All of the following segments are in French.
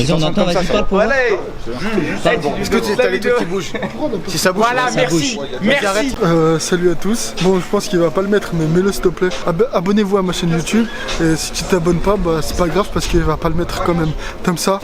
Vas-y, on entend, vas-y, parle pour moi. Est-ce que t'as les trucs qui bougent? Si ça bouge, voilà, merci. Merci. Salut à tous. Bon, je pense qu'il va pas le mettre, mais mets-le s'il te plaît. Abonnez-vous à ma chaîne YouTube. Et si tu t'abonnes pas, bah c'est pas grave parce qu'il va pas le mettre quand même. Comme ça.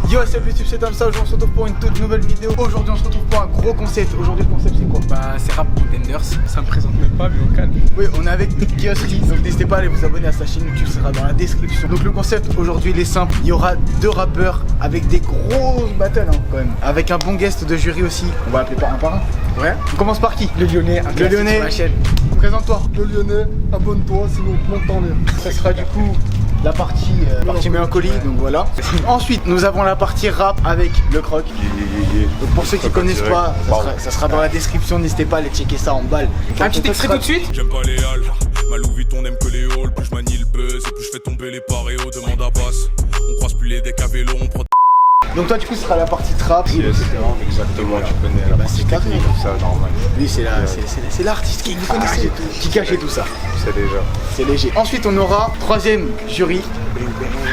Yo, salut YouTube, c'est Tamsa. Aujourd'hui on se retrouve pour une toute nouvelle vidéo. Aujourd'hui on se retrouve pour un gros concept. Aujourd'hui le concept c'est quoi? Bah c'est Rap Contenders, ça me présente même pas mais au calme. Oui, on est avec Guillosri, donc n'hésitez pas à aller vous abonner à sa chaîne YouTube, ça sera dans la description. Donc le concept aujourd'hui il est simple, il y aura deux rappeurs avec des grosses battles quand même. Avec un bon guest de jury aussi, on va l'appeler par un. Ouais. On commence par qui? Le Lyonnais, un Le Lyonnais, sur la chaîne. Présente-toi. Le Lyonnais, abonne-toi, sinon on te monte dans l'air. Ça sera du coup la partie mélancolie, donc voilà. Ensuite, nous avons la partie rap avec le croc. Donc pour ceux qui connaissent pas, ça sera dans la description, n'hésitez pas à aller checker ça en balle. Un petit extrait tout de suite. J'aime pas les halls, ma Louis Vuitton n'aime que les halls. Plus je manie le buzz et plus je fais tomber les paréos. Demande à Bass, on croise plus les decks à vélo, on prend. Donc toi du coup ce sera la partie trap. Exactement, tu connais la partie technique, tout ça, normal. Lui c'est l'artiste qui vous connaissez, qui cachait tout ça. C'est déjà. C'est léger. Ensuite on aura troisième jury,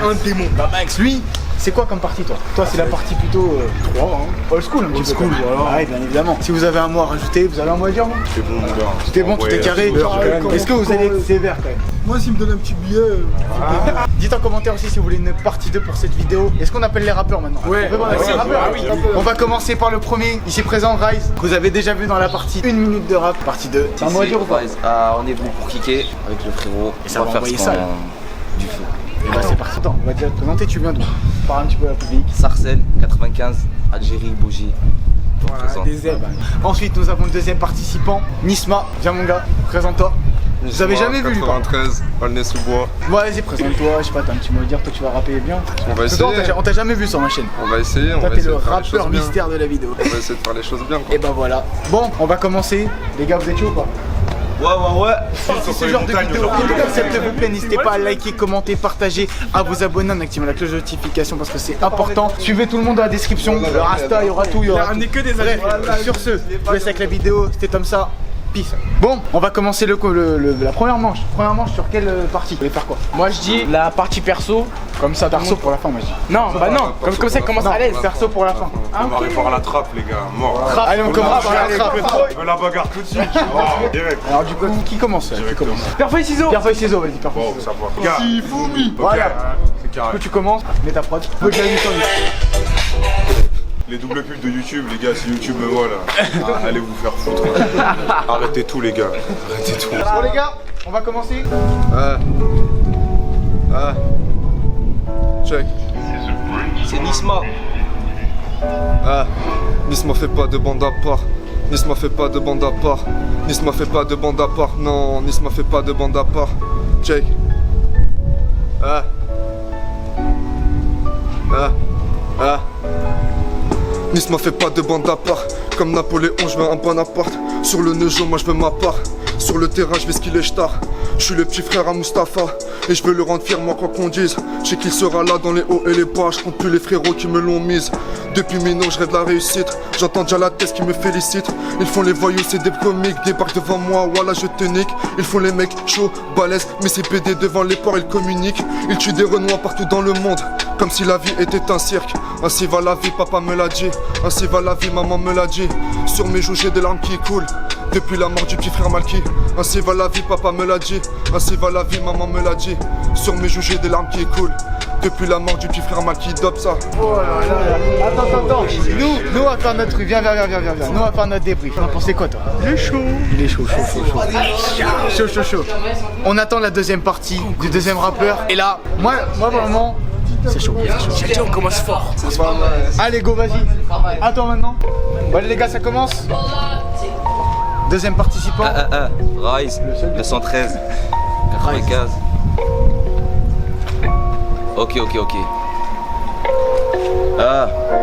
un démon. Bah Max, lui, c'est quoi comme partie toi? Toi c'est la partie plutôt 3, old school un petit peu. Old school, voilà. Ah, ouais, bien évidemment. Si vous avez un mot à rajouter, vous avez un mot à dire non? C'est bon mon gars. C'était bon, tout est carré. Est-ce que vous allez être sévère quand même? Moi, s'il me donne un petit billet. Dites en commentaire aussi si vous voulez une partie 2 pour cette vidéo. Est-ce qu'on appelle les rappeurs maintenant? Ouais, On peut appeler les rappeurs. On va commencer par le premier, ici présent, Rise. Vous avez déjà vu dans la partie 1 minute de rap, partie 2. C'est un mot à dire ou pas? On est venu pour kicker avec le frérot. Et ça va envoyer ça, là. Du feu. Et bah c'est parti. Attends, on va te présenter, tu viens d'où? Parle un petit peu à la public. Sarcelles, 95, Algérie, Bougie. Voilà, des ailes. Ensuite nous avons le deuxième participant, Nisma. Viens mon gars, présente-toi. Vous avez jamais vu lui? 93, Aulnay-sous-Bois. Ouais, vas-y, présente-toi, je sais pas, t'as un petit mot à dire, toi tu vas rapper bien. On va Toi, essayer. on t'a jamais vu sur ma chaîne. On va essayer, on Toi va t'es essayer le de faire les rappeur choses bien. mystère de la vidéo. On va essayer de faire les choses bien quoi. Et bah voilà. Bon, on va commencer. Les gars, vous êtes chaud ou pas? Ouais. Si ce genre de vidéo, le concept vous plaît, n'hésitez pas à liker, commenter, partager, à vous abonner en activant la cloche de notification parce que c'est important. Suivez tout le monde dans la description, leur Insta, il y aura tout, il y aura tout. On est que des Bref, amis. sur ce, je vous laisse avec la vidéo, c'était comme ça. Peace. Bon, on va commencer la première manche. Première manche sur quelle partie? Vous voulez faire quoi? Moi je dis la partie perso. Comme ça, perso pour la fin, moi je dis. Non, bah non, comme ça il commence à l'aise. Perso pour la fin. On va aller voir la trappe les gars, mort. Allez, on commence par la trappe. Je veux la bagarre tout de suite. Direct. Alors du coup, qui commence là? Qui commence? Pierre feuille ciseaux. Pierre feuille ciseaux, vas-y, pierre feuille Bon, ciseaux. ça va. Gars, Voilà. c'est Du carré. coup, tu commences, mets ta prod. Faut que j'aille sur Les doubles pubs de YouTube, les gars, si YouTube me voit là, allez vous faire foutre. Arrêtez tout les gars, arrêtez tout. Bon les gars, on va commencer. Check. C'est Nisma. Nisma fait pas de bande à part. Nisma fait pas de bande à part. Nisma fait pas de bande à part. Non, Nisma fait pas de bande à part. Check. Nisma fait pas de bande à part. Comme Napoléon, je veux un Bonaparte. Sur le Neujo, moi je veux ma part. Sur le terrain, je vais skiller Star. Je suis le petit frère à Mustapha. Et je veux le rendre fier, moi quoi qu'on dise. Je sais qu'il sera là dans les hauts et les bas. Je compte plus les frérots qui me l'ont mise. Depuis Mino, je rêve de la réussite. J'entends déjà la thèse qui me félicite. Ils font les voyous, c'est des comiques. Débarquent devant moi, voilà je te nique. Ils font les mecs chauds, balèzes. Mais c'est PD devant les ports, ils communiquent. Ils tuent des renois partout dans le monde. Comme si la vie était un cirque. Ainsi va la vie, papa me l'a dit. Ainsi va la vie, maman me l'a dit. Sur mes joues j'ai des larmes qui coulent. Depuis la mort du petit frère Malky. Ainsi va la vie, papa me l'a dit. Ainsi va la vie, maman me l'a dit. Sur mes joues j'ai des larmes qui coulent. Depuis la mort du petit frère Malky, dope ça. Oh là là. Attends. Nous on va faire notre truc. Viens. Nous on va faire notre débrief. T'en pensais quoi toi? Il est chaud. Chaud. On attend la deuxième partie du deuxième rappeur. Et là, moi vraiment, c'est chaud. J'ai dit on commence fort. Allez go, vas-y. Attends maintenant. Bon allez les gars, ça commence. Deuxième participant. Rise, 213, 95. Ok.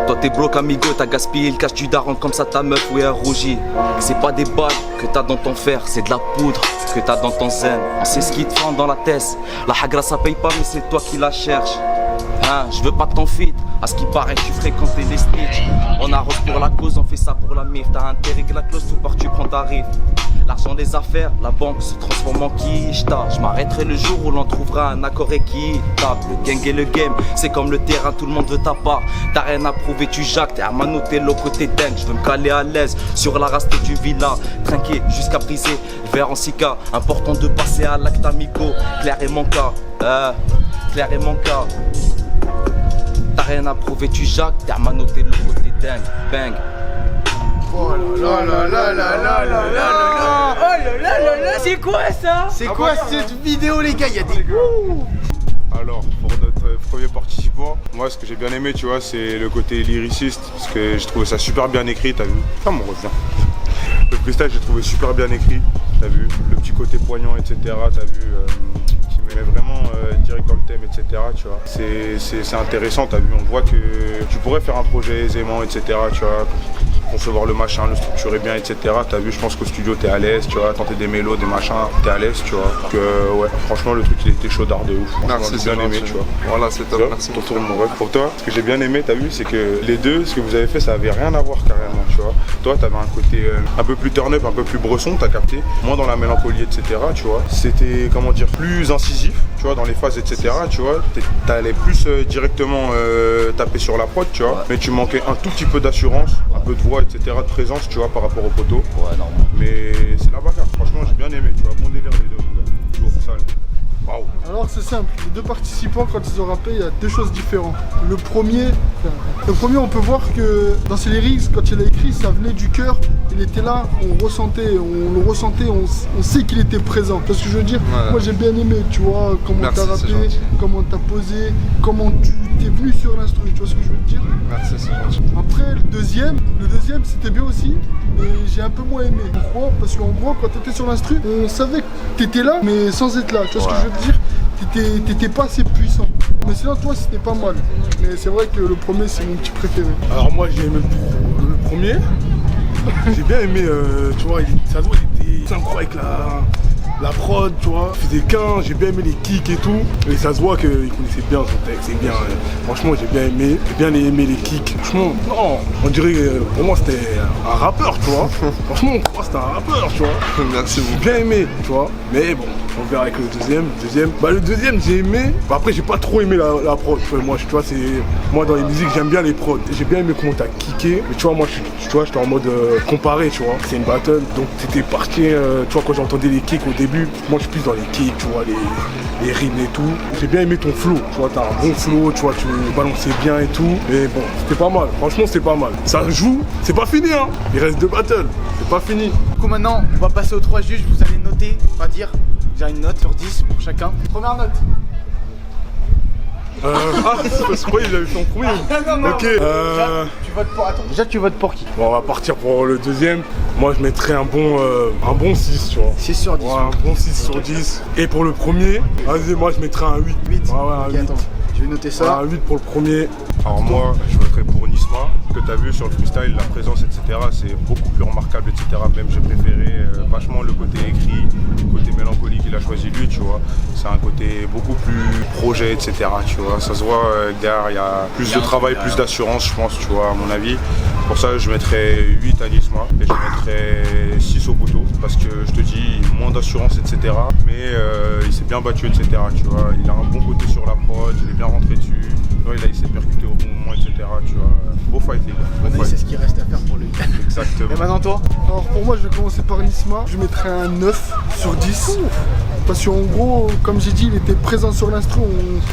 Toi t'es broke amigo, t'as gaspillé le cash du daron comme ça ta meuf, oui elle rougit. C'est pas des balles que t'as dans ton fer, c'est de la poudre que t'as dans ton zen. On sait ce qui te fend dans la tête. La hagra ça paye pas mais c'est toi qui la cherches. Je veux pas de ton feed, à ce qui paraît tu fréquentes les snitch. On arrose pour la cause, on fait ça pour la mif. T'as intérêt que la clause, tout part tu prends ta rive. L'argent, les affaires, la banque se transforme en quicheta. Je m'arrêterai le jour où l'on trouvera un accord équitable. Le gang et le game, c'est comme le terrain, tout le monde veut ta part. T'as rien à prouver, tu jacques, t'es Hermano, t'es loco, t'es dingue. Je veux me caler à l'aise sur la raste du villa. Trinquer jusqu'à briser le verre en sika. Important de passer à l'acte amico. Claire et mon cas, Claire et mon cas. T'as rien à prouver, tu jacques, t'es Hermano, t'es loco, t'es dingue. Bang. Oh là là là là là là là là. Oh là là là là, c'est quoi ça? C'est quoi cette vidéo les gars? Il y a des... Alors, pour notre premier participant, moi ce que j'ai bien aimé, tu vois, c'est le côté lyriciste, parce que j'ai trouvé ça super bien écrit, t'as vu? Ah mon revient. Le freestyle, j'ai trouvé super bien écrit, t'as vu? Le petit côté poignant, etc., t'as vu? Qui me met vraiment direct dans le thème, etc., tu vois? C'est intéressant, t'as vu? On voit que tu pourrais faire un projet aisément, etc., tu vois? Concevoir le machin, le structurer bien, etc. T'as vu, je pense qu'au studio t'es à l'aise, tu vois, tenter des mélos, des machins, t'es à l'aise, tu vois. Donc ouais, franchement le truc il était chaudard de ouf. Merci, j'ai bien aimé, tu vois. Voilà, c'est top, merci. Ton tour, mon ref. Pour toi, ce que j'ai bien aimé, t'as vu, c'est que les deux, ce que vous avez fait, ça avait rien à voir carrément, tu vois. Toi, t'avais un côté un peu plus turn up, un peu plus bresson, t'as capté. Moins dans la mélancolie, etc. Tu vois. C'était, comment dire, plus incisif, tu vois, dans les phases, etc. Tu vois. T'allais plus directement taper sur la prod, tu vois. Mais tu manquais un tout petit peu d'assurance, un peu de voix, etc. de présence, tu vois, par rapport au poteau. Ouais, normal. Mais c'est la bagarre, franchement, j'ai bien aimé, tu vois. Bon délire les deux, mon gars. Toujours sale. Waouh. Alors c'est simple, les deux participants quand ils ont rappé, il y a deux choses différentes. Le premier, on peut voir que dans ses lyrics, quand il a écrit, ça venait du cœur. Il était là, on le ressentait, on sait qu'il était présent. Tu vois ce que je veux dire? Ouais. Moi j'ai bien aimé, tu vois, comment Merci, t'as c'est rappé, gentil. comment t'as posé, comment tu t'es venu sur l'instru, tu vois ce que je veux te dire? Merci, c'est gentil. Après le deuxième c'était bien aussi, mais j'ai un peu moins aimé. Pourquoi? Parce qu'en gros quand t'étais sur l'instru, on savait que t'étais là, mais sans être là, tu vois ce que je veux te dire? T'étais pas assez puissant. Mais sinon toi c'était pas mal. Mais c'est vrai que le premier c'est mon petit préféré. Alors moi j'ai aimé le premier. J'ai bien aimé, tu vois, ça se voit, il était synchro avec la prod, tu vois. Il faisait 15, j'ai bien aimé les kicks et tout. Et ça se voit qu'il connaissait bien son texte, c'est bien. Franchement j'ai bien aimé les kicks. Franchement, non, on dirait, pour moi c'était un rappeur, tu vois. Franchement, pour moi c'était un rappeur, tu vois. Merci J'ai beaucoup. bien aimé, tu vois. Mais bon, on verra avec le deuxième. Bah le deuxième j'ai aimé. Bah, après j'ai pas trop aimé la prod. Moi tu vois, moi dans les musiques j'aime bien les prods. J'ai bien aimé comment t'as kické. Mais tu vois moi j'étais en mode comparé, tu vois. C'est une battle. Donc c'était parti, tu vois, quand j'entendais les kicks au début, moi je suis plus dans les kicks, tu vois, les rimes et tout. J'ai bien aimé ton flow, tu vois, t'as un bon flow, tu vois, tu balançais bien et tout. Et bon, c'était pas mal. Franchement c'était pas mal. Ça joue, c'est pas fini hein. Il reste 2 battles. C'est pas fini. Du coup maintenant on va passer aux 3 juges, vous allez noter, on va dire, j'ai une note sur 10 pour chacun. Première note. C'est quoi, il avait fait en premier. Non. Ok. Tu votes pour... Attends, déjà tu votes pour qui? Bon, on va partir pour le deuxième. Moi, je mettrais un bon 6, tu vois. 6 sur 10. Ouais, un bon 6 sur 10. Et pour le premier, vas-y, moi, je mettrais un 8. 8. Ouais, un Ok, 8. attends, je vais noter ça. Un 8 pour le premier. Alors moi, je voterais pour Nisma. Ce que tu as vu sur le freestyle, la présence, etc., c'est beaucoup plus remarquable, etc. Même j'ai préféré vachement le côté écrit, le côté mélancolique qu'il a choisi lui, tu vois. C'est un côté beaucoup plus projet, etc., tu vois. Ça se voit, gars, il y a plus de travail, plus d'assurance, je pense, tu vois, à mon avis. Pour ça, je mettrais 8 à Nisma et je mettrais 6 au poteau. Parce que je te dis, moins d'assurance, etc. Mais il s'est bien battu, etc., tu vois. Il a un bon côté sur la prod, il est bien rentré dessus. Il s'est percuté au bon moment, etc. Tu vois. Beau fight, les gars. Beau C'est fight. ce qui reste à faire pour lui. Exactement. Et maintenant toi? Alors pour moi je vais commencer par Nisma, je mettrais un 9 sur 10. Parce qu'en gros, comme j'ai dit, il était présent sur l'instru,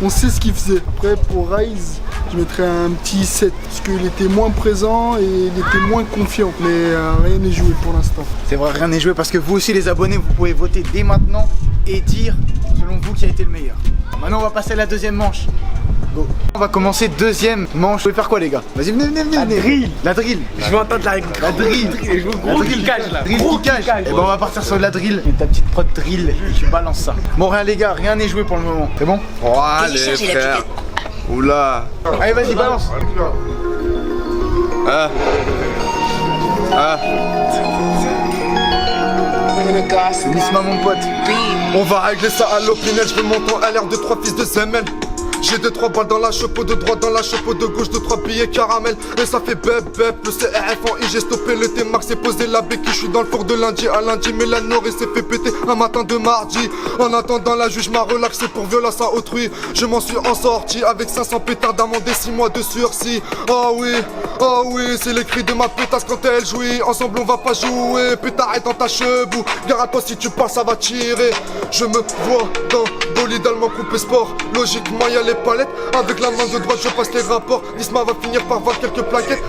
on sait ce qu'il faisait. Après pour Rise, je mettrais un petit 7. Parce qu'il était moins présent et il était moins confiant. Mais rien n'est joué pour l'instant. C'est vrai, rien n'est joué parce que vous aussi les abonnés, vous pouvez voter dès maintenant et dire selon vous qui a été le meilleur. Maintenant on va passer à la deuxième manche. Go. On va commencer deuxième manche. Vous voulez faire quoi les gars? Vas-y, venez. La drill. Je veux entendre la drill. Je veux gros kickage là. Drill kickage. Et ben on va partir sur de la drill. Et ta petite prod drill et tu balances ça. Bon rien les gars, rien n'est joué pour le moment. C'est bon? Oh, allez, frère. Oula. Allez vas-y balance. C'est Nisma mon pote. On va régler ça à l'opinel, je veux mon temps à l'air de 3 fils de semelle. J'ai 2-3 balles dans la chapeau de droite, dans la chapeau de gauche, 2-3 billets caramel. Et ça fait bep bep, le CRF en I, j'ai stoppé le T-Max, c'est posé la béquille. Je suis dans le four de lundi à lundi, mais la Noré s'est fait péter un matin de mardi. En attendant la juge m'a relaxé pour violence à autrui. Je m'en suis en sorti avec 500 pétards d'amende et 6 mois de sursis. Oh oui, c'est les cris de ma pétasse quand elle jouit. Ensemble on va pas jouer, pétard est dans ta chebou. Gare à toi si tu parles ça va tirer. Je me vois dans bolide allemand coupé sport. Logiquement y'a les palettes, avec la main de droite je passe les rapports. Nisma va finir par voir quelques plaquettes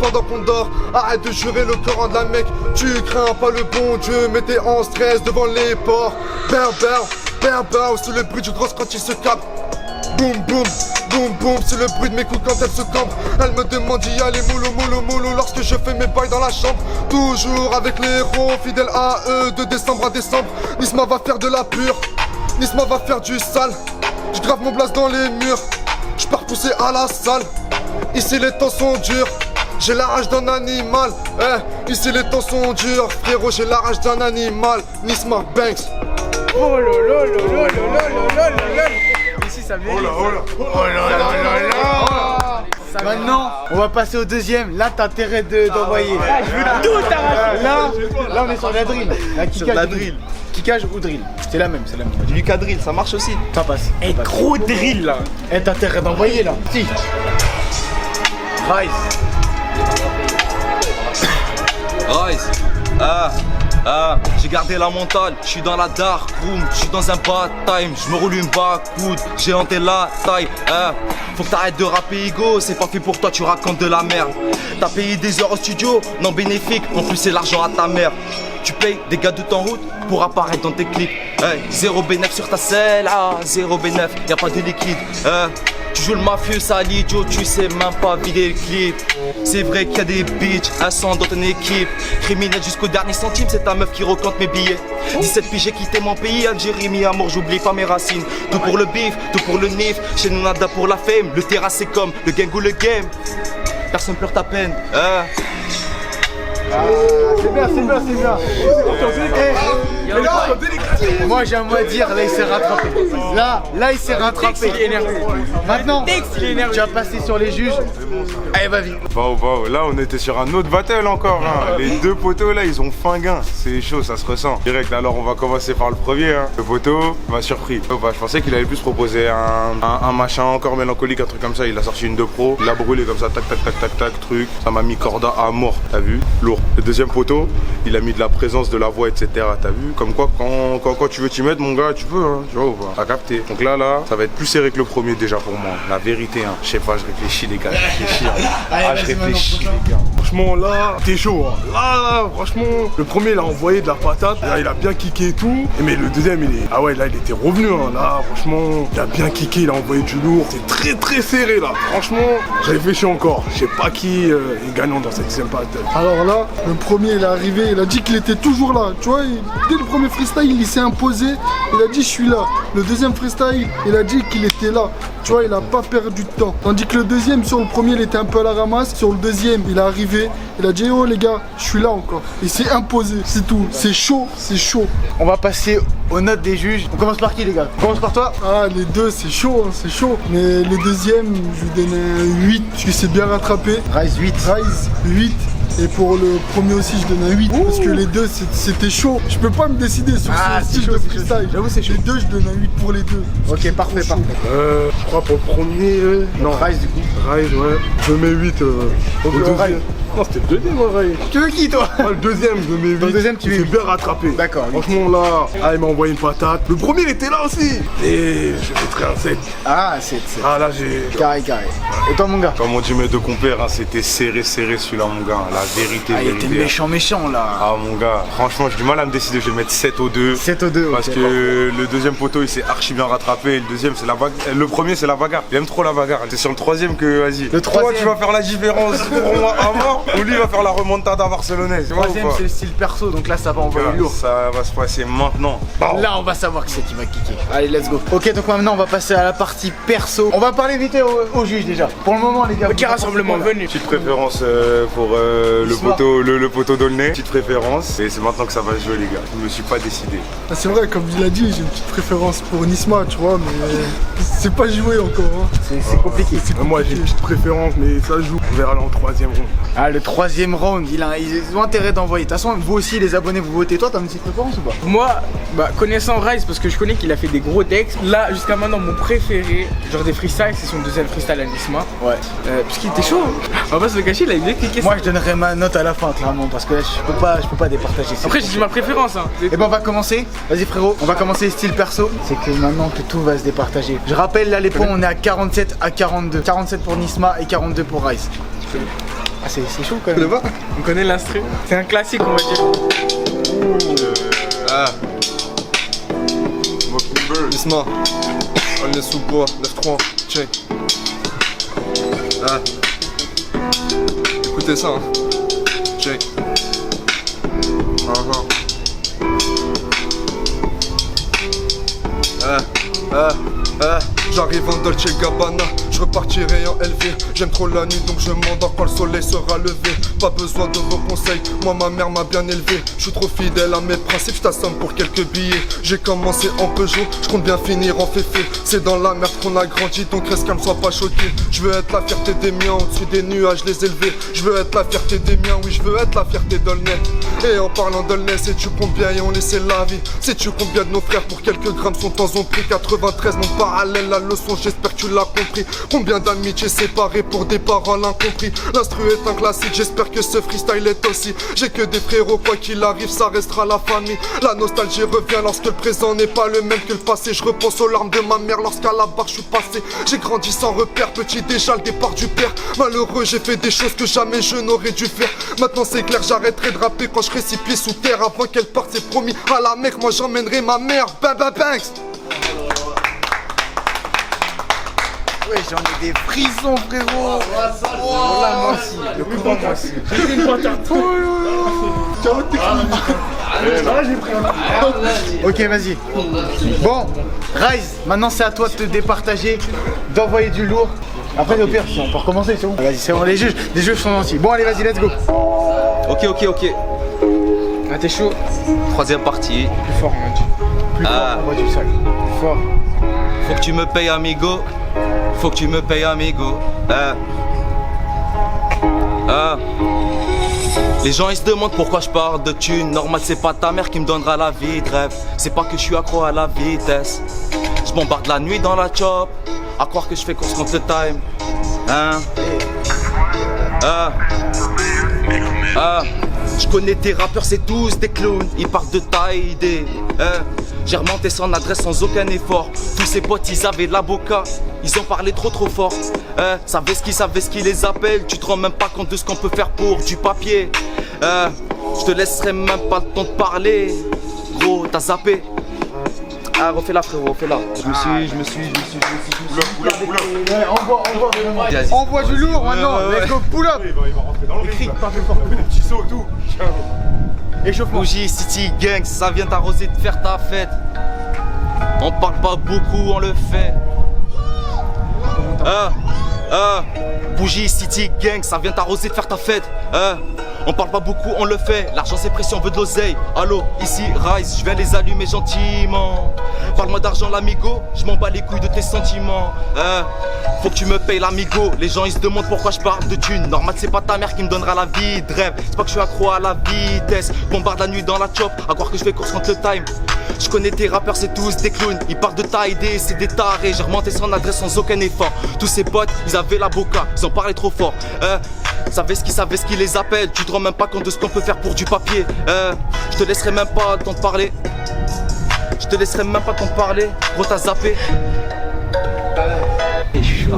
pendant qu'on dort. Arrête de jurer le Coran de la Mecque. Tu crains pas le bon Dieu, mais t'es en stress devant les ports. Berbère, c'est le bruit du grosse quand il se capte. Boum boum, boum boum, c'est le bruit de mes coups quand elle se campe. Elle me demande d'y aller moulou lorsque je fais mes bails dans la chambre. Toujours avec les héros, fidèles à eux, de décembre à décembre. Nisma va faire de la pure, Nisma va faire du sale. Je grave mon blast dans les murs, je pars pousser à la salle. Ici les temps sont durs, j'ai la rage d'un animal. Ici les temps sont durs, frérot, j'ai la rage d'un animal. Nisma Banks. Oh là. Ici ça vient. Maintenant, on va passer au deuxième. Là, t'as intérêt d'envoyer. Je veux tout arracher. Là, on est sur la drill. Sur la drill. Kickage ou drill. C'est la même. Du cadril, ça marche aussi. Ça passe. Et gros drill là. Eh, t'as intérêt d'envoyer là. Si. Rise. J'ai gardé la mentale, je suis dans la dark room, je suis dans un bad time, je me roule une coude, j'ai hanté la taille. Faut que t'arrêtes de rapper ego, c'est pas fait pour toi, tu racontes de la merde. T'as payé des heures au studio, non bénéfique, en plus c'est l'argent à ta mère. Tu payes des gars de en route pour apparaître dans tes clips. Zéro bénéf sur ta selle, zéro bénéf, y'a pas de liquide. Tu joues le mafieux, sale idiot, tu sais même pas vider le clip. C'est vrai qu'il y a des bitches, un sang dans ton équipe. Criminel jusqu'au dernier centime, c'est ta meuf qui recompte mes billets. 17 piges, j'ai quitté mon pays, Algérie, mi-amour, j'oublie pas mes racines. Tout pour le bif, tout pour le nif, chez nous nada pour la fame. Le terrain c'est comme le gang ou le game. Personne pleure ta peine, C'est bien. Moi j'ai un mot à dire, là il s'est rattrapé. Là il s'est rattrapé. Maintenant, tu vas passer sur les juges. Allez vas-y. Là on était sur un autre battle encore. Les deux poteaux là ils ont faim gain. C'est chaud, ça se ressent. Direct, alors on va commencer par le premier. Le poteau m'a surpris. Je pensais qu'il allait plus proposer un machin encore mélancolique, un truc comme ça. Il a sorti une 2 Pro, il a brûlé comme ça, tac, truc. Ça m'a mis corda à mort, t'as vu? Lourd. Le deuxième poteau, il a mis de la présence, de la voix, etc. T'as vu? Comme quoi, quand tu veux t'y mettre, mon gars, tu peux, hein, tu vois ou pas? T'as capté. Donc là, ça va être plus serré que le premier déjà pour moi. La vérité, hein. Je sais pas, je réfléchis, les gars. Je réfléchis, les gars. Franchement, là, t'es chaud. Hein. Là, franchement, le premier, il a envoyé de la patate. Là, il a bien kické et tout. Mais le deuxième, là, il était revenu. Hein. Là, franchement, il a bien kické, il a envoyé du lourd. C'est très, très serré, là. Franchement, je réfléchis encore. Je sais pas qui est gagnant dans cette deuxième patate. Alors là, le premier il est arrivé, il a dit qu'il était toujours là. Tu vois, dès le premier freestyle, il s'est imposé. Il a dit je suis là. Le deuxième freestyle, il a dit qu'il était là. Tu vois, il a pas perdu de temps. Tandis que le deuxième, sur le premier, il était un peu à la ramasse. Sur le deuxième, il est arrivé. Il a dit oh les gars, je suis là encore. Il s'est imposé, c'est tout. C'est chaud, c'est chaud. On va passer aux notes des juges. On commence par qui les gars? On commence par toi? Ah les deux, c'est chaud, hein, c'est chaud. Mais le deuxième, je lui donne un 8 parce qu'il s'est bien rattrapé. Rise 8. Rise 8. Et pour le premier aussi, je donne un 8 parce que les deux, c'était chaud. Je peux pas me décider sur ce style de freestyle. J'avoue, c'est chaud. Les deux, je donne un 8 pour les deux. Ok, parfait. Je crois pour le premier. Non, Rise du coup. Rise, ouais. Je mets 8 au deuxième. Rise. Non, c'était le deuxième, Rise. Tu veux qui toi? Le deuxième, je mets 8. Dans le deuxième, tu mets 8. bien rattrapé. D'accord. Franchement, là, il m'a envoyé une patate. Le premier, il était là aussi. Et je mettrais un 7. Ah, 7. Ah, là, j'ai. Carré. Et toi, mon gars? Comme on dit mes deux compères, hein, c'était serré celui-là, mon gars. La vérité. Ah, il était méchant là. Ah, mon gars, franchement, j'ai du mal à me décider. Je vais mettre 7 aux deux. 7 aux deux, parce que le deuxième poteau, il s'est archi bien rattrapé. Et le deuxième, c'est la bagarre. Le premier, c'est la bagarre. Il aime trop la bagarre. C'est sur le troisième que, vas-y. Le troisième. Toi, tu vas faire la différence pour moi avant. Ou lui va faire la remontada barcelonaise. Troisième, c'est le style perso, donc là ça va envoyer lourd. Ça va se passer maintenant. Là on va savoir qui c'est qui va kicker. Allez, let's go. Ok, donc maintenant on va passer à la partie perso. On va parler vite au juge déjà. Pour le moment les gars. Ok, rassemblement, venez. Petite préférence pour le poteau d'Aulnay. Petite préférence. Et c'est maintenant que ça va se jouer les gars. Je me suis pas décidé. Ah, c'est vrai, comme il a dit, j'ai une petite préférence pour Nisma, tu vois, mais c'est pas joué encore. Hein. C'est compliqué. Moi j'ai une petite préférence, mais ça joue. On verra là en troisième round. Ah, le troisième round, ils ont intérêt d'envoyer. De toute façon, vous aussi les abonnés, vous votez. Toi, t'as une petite préférence ou pas? Moi, connaissant Rise, parce que je connais qu'il a fait des gros decks. Là, jusqu'à maintenant, mon préféré, genre des freestyles, c'est son deuxième freestyle à Nisma. Ouais. Parce qu'il était chaud. On va pas se le cacher, il a bien cliqué. Moi, je donnerais ma note à la fin, clairement, parce que là, je peux pas départager. Après, j'ai dit ma préférence. Hein. Et ben, on va commencer. Vas-y, frérot, on va commencer style perso. C'est que maintenant que tout va se départager. Je rappelle, là, les points, on est à 47 à 42. 47 pour Nisma et 42 pour Rise. Ah, c'est chaud quand même. On connaît l'instru. C'est un classique, on va dire. Nisma, on est sous bois, 9-3, check. Écoutez ça, hein. Check. J'arrive en Dolce Gabbana, je repartirai en LV. J'aime trop la nuit donc je m'endors quand le soleil sera levé. Pas besoin de vos conseils, moi ma mère m'a bien élevé. Je suis trop fidèle à mes principes, je t'assomme pour quelques billets. J'ai commencé en Peugeot, je compte bien finir en féfé. C'est dans la merde qu'on a grandi donc reste calme, sois pas choqué. Je veux être la fierté des miens, au-dessus des nuages les élever. Je veux être la fierté des miens, oui je veux être la fierté d'Aulnay. Et en parlant d'Aulnay, sais-tu combien y ont laissé la vie? Sais-tu combien de nos frères pour quelques grammes sont en prix? 93 mon parallèle, la leçon j'espère que tu l'as compris. Combien d'amitiés séparées pour des paroles incompris. L'instru est un classique, j'espère que ce freestyle est aussi. J'ai que des frérots, quoi qu'il arrive ça restera la famille. La nostalgie revient lorsque le présent n'est pas le même que le passé. Je repense aux larmes de ma mère lorsqu'à la barre je suis passé. J'ai grandi sans repère, petit déjà le départ du père. Malheureux j'ai fait des choses que jamais je n'aurais dû faire. Maintenant c'est clair, j'arrêterai de rapper quand je serai 6 pieds sous terre. Avant qu'elle parte c'est promis à la Mecque, moi j'emmènerai ma mère. Bang bang bangs. Ouais, j'en ai des frissons, frérot. Voilà, moi aussi. Le coup moi aussi. J'ai une patate. Ok, vas-y. Bon, Rise, maintenant c'est à toi de te départager, d'envoyer du lourd. Après, au pire, on peut recommencer, c'est bon. Vas-y, c'est bon, les juges sont gentils. Bon, allez, vas-y, let's go. Ok. Ah, t'es chaud. Troisième partie. Plus fort, mon Dieu. Plus fort, on voit du sale. Plus fort. Faut que tu me payes, amigo. Faut que tu me payes, amigo. Les gens ils se demandent pourquoi je parle de thunes. Normal c'est pas ta mère qui me donnera la vie de rêve. C'est pas que je suis accro à la vitesse. Je bombarde la nuit dans la chop. À croire que je fais course contre le time. Je connais tes rappeurs, c'est tous des clowns. Ils partent de taille idée. J'ai remonté son adresse sans aucun effort. Tous ses potes ils avaient de la boca. Ils ont parlé trop fort. Savaient ce qui les appelle. Tu te rends même pas compte de ce qu'on peut faire pour du papier. Je te laisserai même pas le temps de parler. Gros, t'as zappé. Refais-la frérot, refais-la. Je me suis. Envoie du lourd maintenant, let's go, pull up. Il va rentrer dans le ring. Des petits sauts tout. Échauffement. Bougie City Gang, ça vient t'arroser de faire ta fête. On parle pas beaucoup, on le fait. Bougie City Gang, ça vient t'arroser de faire ta fête. On parle pas beaucoup, on le fait. L'argent c'est précieux, on veut de l'oseille. Allô, ici Rise, je viens les allumer gentiment. Parle-moi d'argent l'amigo, je m'en bats les couilles de tes sentiments. Faut que tu me payes l'amigo. Les gens ils se demandent pourquoi je parle de thunes. Normal c'est pas ta mère qui me donnera la vie de rêve. C'est pas que je suis accro à la vitesse. Bombarde la nuit dans la chop, à croire que je fais course contre le time. Je connais tes rappeurs, c'est tous des clowns. Ils parlent de ta idée, c'est des tarés. J'ai remonté son adresse sans aucun effort. Tous ses potes, ils avaient la boca, ils en parlaient trop fort. Savaient ce qui les appelle. Tu te rends même pas compte de ce qu'on peut faire pour du papier. Je te laisserai même pas t'en parler. Gros t'as zappé.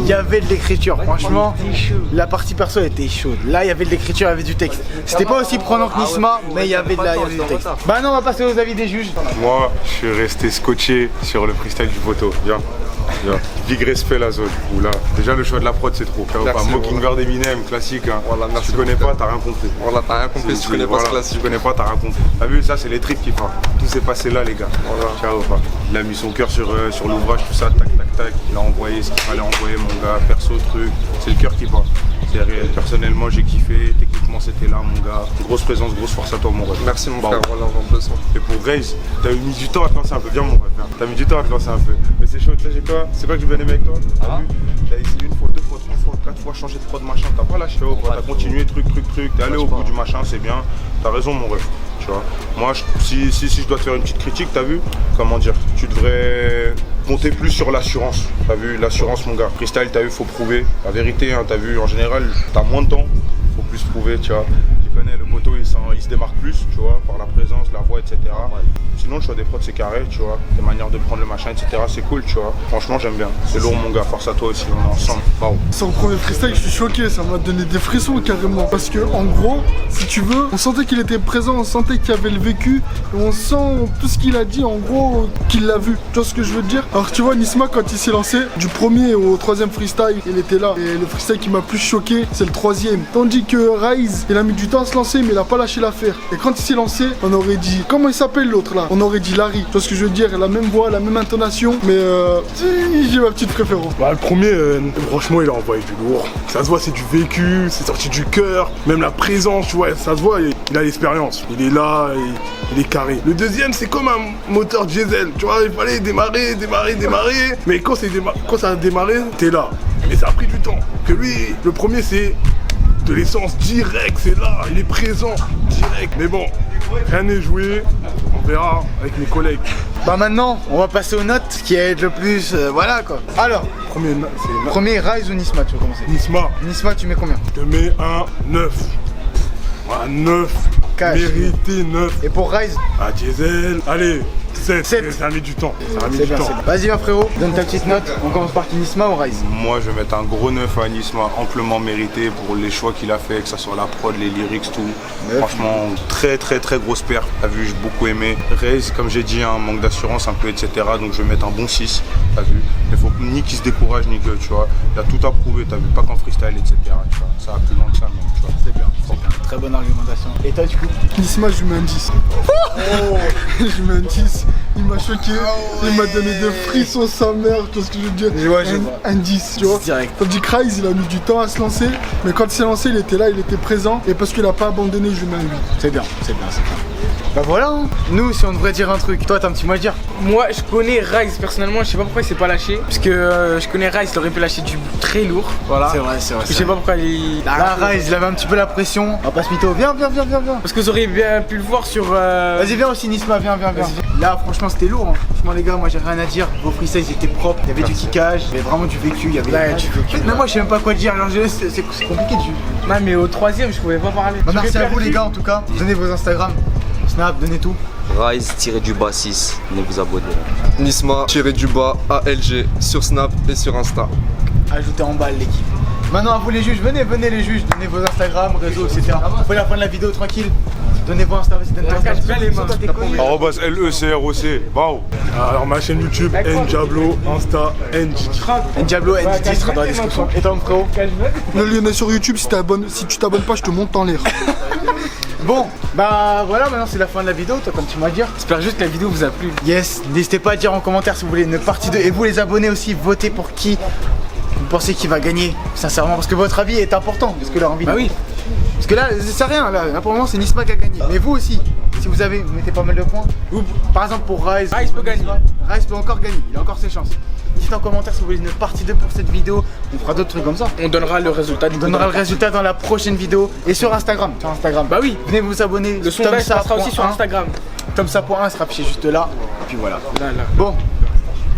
Il y avait de l'écriture, franchement, la partie perso était chaude. Là, il y avait de l'écriture, il y avait du texte. C'était pas aussi prenant que Nisma, mais il y avait du texte. Bah non, on va passer aux avis des juges. Moi, je suis resté scotché sur le freestyle du poteau. Viens. Big respect la zone. Oula. Déjà le choix de la prod c'est trop. Merci, Mockingbird Eminem, classique. Hein. Voilà, merci. Si tu connais pas, t'as rien compris. Voilà, t'as rien compris si tu connais pas ce classique. Si tu connais pas, t'as rien compris. T'as vu, ça c'est les tripes qui parlent. Tout s'est passé là les gars. Voilà. Ciao, pas. Il a mis son cœur sur l'ouvrage, tout ça, tac tac tac. Il a envoyé ce qu'il fallait envoyer mon gars, perso truc. C'est le cœur qui parle. C'est réel. Personnellement j'ai kiffé, techniquement c'était là mon gars. Grosse présence, grosse force à toi mon ref. Merci mon frère, voilà, on besoin. Et pour Raze, t'as mis du temps à te lancer un peu, viens mon ref. Hein. T'as mis du temps à te lancer un peu. Mais c'est chaud, tu sais quoi? C'est quoi que j'ai bien aimé avec toi? T'as vu? T'as essayé une fois, deux fois, trois fois, quatre fois changer de prod machin, t'as pas lâché, t'as continué truc, t'es allé au bout du machin, c'est bien. T'as raison mon ref. Tu vois. Moi si je dois te faire une petite critique, t'as vu? Comment dire? Tu devrais compter plus sur l'assurance. T'as vu l'assurance mon gars. Freestyle, t'as vu, faut prouver. La vérité, hein, t'as vu, en général, t'as moins de temps, faut plus prouver, tu vois. Tu connais le poteau, il se démarque plus, tu vois, par la présence, la voix, etc. Sinon le choix des prods c'est carré, tu vois. Les manières de prendre le machin, etc. C'est cool, tu vois. Franchement j'aime bien. C'est lourd mon gars, force à toi aussi, on est ensemble. Wow. Sur le premier freestyle, je suis choqué, ça m'a donné des frissons carrément. Parce que en gros, si tu veux, on sentait qu'il était présent, on sentait qu'il avait le vécu, et on sent tout ce qu'il a dit, en gros, qu'il l'a vu. Tu vois ce que je veux te dire? Alors tu vois, Nisma, quand il s'est lancé, du premier au troisième freestyle, il était là. Et le freestyle qui m'a plus choqué, c'est le troisième. Tandis que Rise, il a mis du temps à se lancer, mais il a pas lâché l'affaire. Et quand il s'est lancé, on aurait dit, comment il s'appelle l'autre là? On aurait dit Larry. Tu vois ce que je veux dire? La même voix, la même intonation, mais j'ai ma petite préférence. Bah, le premier, franchement, il a envoyé du lourd. Ça se voit, c'est du vécu, c'est sorti du cœur. Même la présence, tu vois, ça se voit, il a l'expérience. Il est là, il est carré. Le deuxième, c'est comme un moteur diesel. Tu vois, il fallait démarrer. Mais quand ça a démarré, t'es là. Mais ça a pris du temps. Que lui, le premier, c'est de l'essence direct, c'est là, il est présent, direct. Mais bon, rien n'est joué, on verra avec mes collègues. Bah maintenant, on va passer aux notes qui aident le plus, voilà quoi. Alors, premier Rise ou Nisma, tu veux commencer? Nisma. Nisma, tu mets combien? Je te mets un 9. Voilà, 9. Cash. Mérité 9. Et pour Rise? Ah, diesel, allez, 7. 7. Ça a mis du temps. C'est bien, c'est bien. Vas-y mon frérot, donne ta petite note. On commence par qui, Nisma ou Rise? Moi je vais mettre un gros 9 à Nisma, amplement mérité pour les choix qu'il a fait, que ça soit la prod, les lyrics, tout. Franchement, très grosse paire. T'as vu, j'ai beaucoup aimé. Raze, comme j'ai dit, un manque d'assurance un peu, etc. Donc je vais mettre un bon 6. T'as vu. Il faut ni qu'il se décourage ni que, tu vois. Il a tout à prouver, t'as vu, pas qu'en freestyle, etc. Tu vois. Ça va plus loin que ça même, tu vois. C'est bien, c'est bien. Très bonne argumentation. Et toi du coup? Nisma, je lui mets un 10. Je lui mets un 10. Il m'a choqué, il m'a donné des frissons sa mère, tu vois ce que je veux dire? Un 10, tu vois. Tandis que Rise, il a mis du temps à se lancer, mais quand il s'est lancé, il était là, il était présent, et parce qu'il a pas abandonné, je lui mets un 8. C'est bien, c'est bien, c'est bien. Bah voilà, hein. Nous si on devrait dire un truc, toi t'as un petit mot à dire? Moi je connais Rise personnellement, je sais pas pourquoi il s'est pas lâché. Parce que je connais Rise, il aurait pu lâcher du très lourd. Voilà. C'est vrai. Je sais pas pourquoi il. Là, Rise, il avait un petit peu la pression. On va pas se mytho. Viens. Parce que vous auriez bien pu le voir sur. Vas-y, viens aussi, Nisma, viens. Là, franchement, c'était lourd. Hein. Franchement, les gars, moi j'ai rien à dire. Vos freestyles ils étaient propres. Il y avait du kickage, il y avait vraiment du vécu. Il y avait du vécu. Mais moi, je sais même pas quoi dire. Alors, c'est compliqué de juger. Non, mais au troisième, je pouvais pas parler. Bah, merci à vous, les gars, en tout cas. Donnez vos Instagram, Snap, donnez tout. Rise-6, venez vous abonner. Nisma-du-bas ALG sur Snap et sur Insta. Ajoutez en balle l'équipe. Maintenant à vous les juges, venez les juges, donnez vos Instagram, réseaux, etc. Vous pouvez la fin de la vidéo tranquille. Donnez vos Instagram, vas-y, donne ton Instagram. Bien les mains. Arrobas LECROC, wow. Alors ma chaîne YouTube, Ndiablo, Insta, NDD. Ndiablo, NDD sera dans la description. Et toi mon frérot? Le lien est sur YouTube, si tu t'abonnes pas, je te monte en l'air. Bon, bah voilà, maintenant c'est la fin de la vidéo, toi comme tu m'as dit. J'espère juste que la vidéo vous a plu. Yes, n'hésitez pas à dire en commentaire si vous voulez une partie 2. Et vous les abonnés aussi, votez pour qui vous pensez qu'il va gagner, sincèrement, parce que votre avis est important, parce que leur envie. Bah oui. Parce que là, c'est rien, là pour le moment c'est Nisma qui a gagné. Mais vous aussi, si vous mettez pas mal de points. Ou par exemple pour Rise. Rise peut gagner. Rise peut encore gagner, il a encore ses chances. Dites en commentaire si vous voulez une partie 2 pour cette vidéo. On fera d'autres trucs comme ça. On donnera le résultat. On donnera le résultat dans la prochaine vidéo. Et sur Instagram. Bah oui. Venez vous abonner. Le sondage passera aussi sur Instagram. Tomsa.1 sera affiché juste là. Et puis voilà. Là. Bon.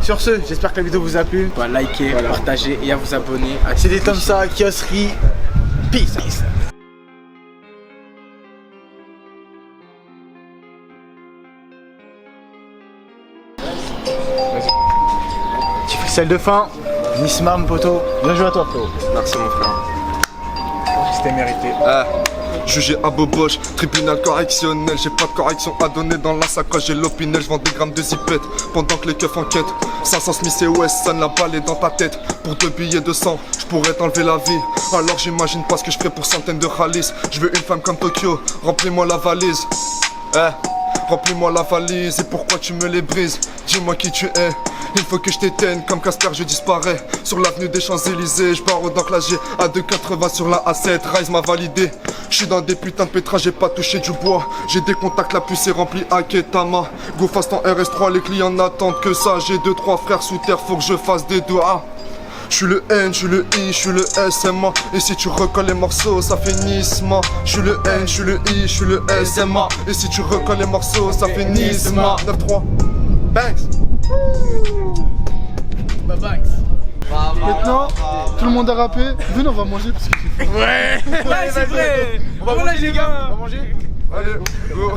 Sur ce, j'espère que la vidéo vous a plu. Bah, likez, partagez et à vous abonner. C'était Tomsa, Kiosserie. Peace. Petit freestyle de fin. Nisma, mon poteau. Bien joué à toi, frérot. Merci mon frère. C'était mérité. Jugé à Boboche, tribunal correctionnel. J'ai pas de correction à donner dans la sacoche. J'ai l'opinel, je vends des grammes de zipette pendant que les keufs enquêtent. 500 Smith et Wesson, la balle est dans ta tête. Pour 2 billets de sang, je pourrais t'enlever la vie. Alors j'imagine pas ce que je ferais pour centaines de rallyes. Je veux une femme comme Tokyo, remplis-moi la valise. Remplis-moi la valise et pourquoi tu me les brises? Dis-moi qui tu es. Il faut que je t'éteigne, comme Casper je disparais. Sur l'avenue des Champs-Élysées, je barre donc la G à 2,80 sur la A7, Rise m'a validé. Je suis dans des putains de pétrage, j'ai pas touché du bois. J'ai des contacts, la puce est remplie à Ketama. Go fast en RS3, les clients n'attendent que ça. J'ai 2-3 frères sous terre, faut que je fasse des doigts. Je suis le N, je suis le I, je suis le SMA. Et si tu recolles les morceaux, ça fait Nisma. Je suis le N, je suis le I, je suis le SMA. Et si tu recolles les morceaux, ça fait Nisma. 9-3, Banks. Banks. Maintenant, tout le monde a rappé. Venez, on va manger parce que j'ai faim. Ouais, c'est vrai. On va manger les gars. Allez, go.